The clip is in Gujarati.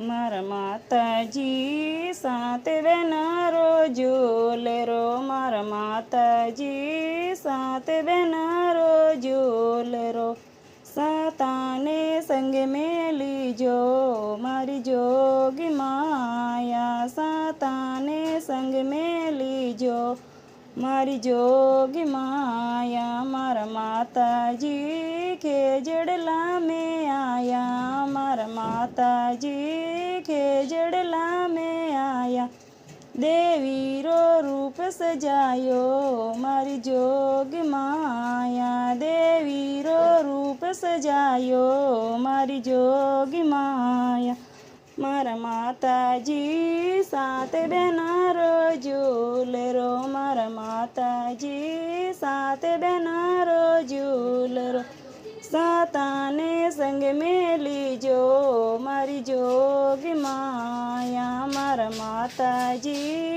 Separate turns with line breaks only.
મારા માતાજી સાત બેનારો ઝૂલેરો, મારા માતાજી સાત બેનારો ઝૂલેરો, સાતાને સંગ મેલીજો મારી જોગી માયા, સાતાને સંગ મેલીજો મારી જોગી માયા, મારા માતાજી ખેજડલા મેં આયા, મારા માતાજી ખેજડલા મેં આયા, દેવીરો રૂપ સજાયો મારી જોગી માયા, દેવીરો રૂપ સજાયો મારી જોગી માયા, મારા માતાજી સાત બેનારો ઝૂલેરો, મારા માતાજી સાત બેનારો ઝૂલેરો, સાતાને સંગ મેલીજો મારી જોગી માયા, મારા માતાજી